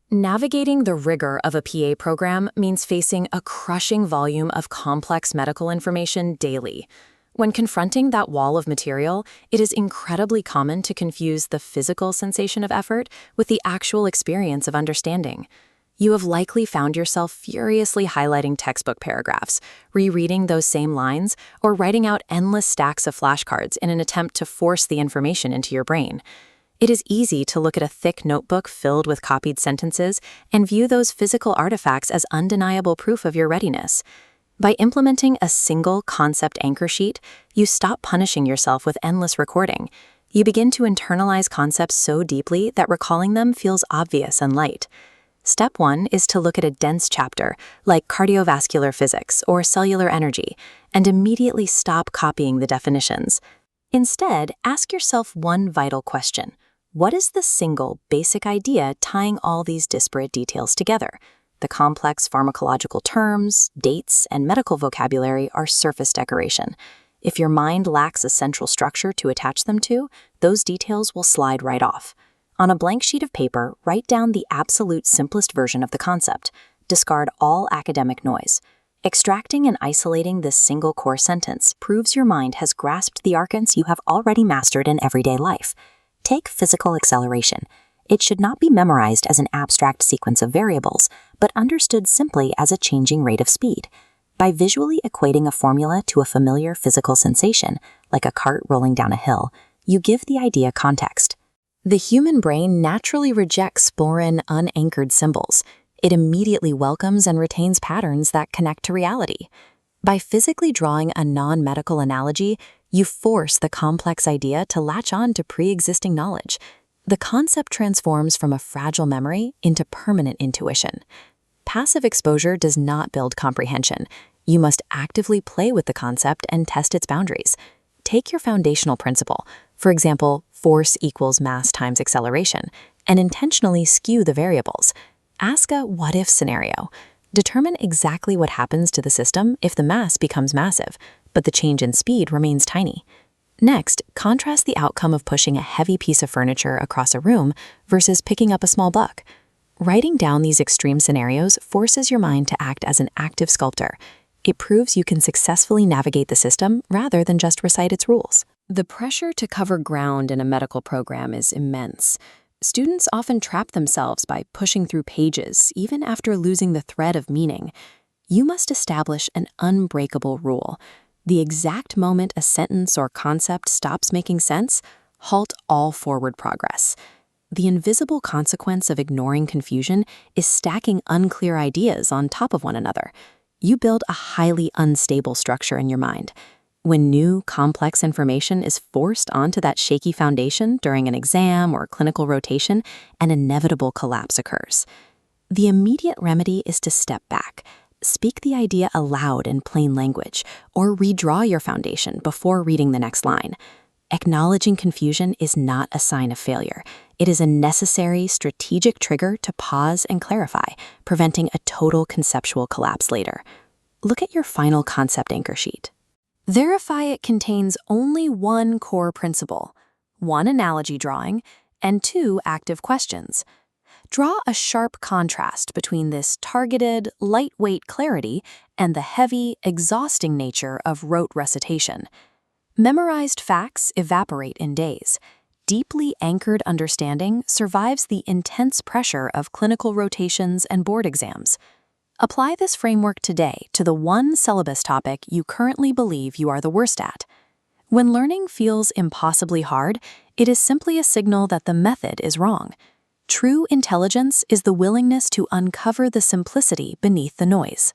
Navigating the rigor of a PA program means facing a crushing volume of complex medical information daily. When confronting that wall of material, it is incredibly common to confuse the physical sensation of effort with the actual experience of understanding. You have likely found yourself furiously highlighting textbook paragraphs, rereading those same lines, or writing out endless stacks of flashcards in an attempt to force the information into your brain. It is easy to look at a thick notebook filled with copied sentences and view those physical artifacts as undeniable proof of your readiness. By implementing a single concept anchor sheet, you stop punishing yourself with endless recording. You begin to internalize concepts so deeply that recalling them feels obvious and light. Step 1 is to look at a dense chapter, like cardiovascular physics or cellular energy, and immediately stop copying the definitions. Instead, ask yourself one vital question. What is the single, basic idea tying all these disparate details together? The complex pharmacological terms, dates, and medical vocabulary are surface decoration. If your mind lacks a central structure to attach them to, those details will slide right off. On a blank sheet of paper, write down the absolute simplest version of the concept. Discard all academic noise. Extracting and isolating this single core sentence proves your mind has grasped the archons you have already mastered in everyday life. Take physical acceleration. It should not be memorized as an abstract sequence of variables, but understood simply as a changing rate of speed. By visually equating a formula to a familiar physical sensation, like a cart rolling down a hill, you give the idea context. The human brain naturally rejects foreign, unanchored symbols. It immediately welcomes and retains patterns that connect to reality. By physically drawing a non-medical analogy, you force the complex idea to latch on to pre-existing knowledge. The concept transforms from a fragile memory into permanent intuition. Passive exposure does not build comprehension. You must actively play with the concept and test its boundaries. Take your foundational principle, for example, force equals mass times acceleration, and intentionally skew the variables. Ask a what-if scenario. Determine exactly what happens to the system if the mass becomes massive, but the change in speed remains tiny. Next, contrast the outcome of pushing a heavy piece of furniture across a room versus picking up a small book. Writing down these extreme scenarios forces your mind to act as an active sculptor. It proves you can successfully navigate the system rather than just recite its rules. The pressure to cover ground in a medical program is immense. Students often trap themselves by pushing through pages, even after losing the thread of meaning. You must establish an unbreakable rule. The exact moment a sentence or concept stops making sense, halt all forward progress. The invisible consequence of ignoring confusion is stacking unclear ideas on top of one another. You build a highly unstable structure in your mind. When new, complex information is forced onto that shaky foundation during an exam or clinical rotation, an inevitable collapse occurs. The immediate remedy is to step back. Speak the idea aloud in plain language, or redraw your foundation before reading the next line. Acknowledging confusion is not a sign of failure. It is a necessary, strategic trigger to pause and clarify, preventing a total conceptual collapse later. Look at your final concept anchor sheet. Verify it contains only one core principle, one analogy drawing, and two active questions. Draw a sharp contrast between this targeted, lightweight clarity and the heavy, exhausting nature of rote recitation. Memorized facts evaporate in days. Deeply anchored understanding survives the intense pressure of clinical rotations and board exams. Apply this framework today to the one syllabus topic you currently believe you are the worst at. When learning feels impossibly hard, it is simply a signal that the method is wrong. True intelligence is the willingness to uncover the simplicity beneath the noise.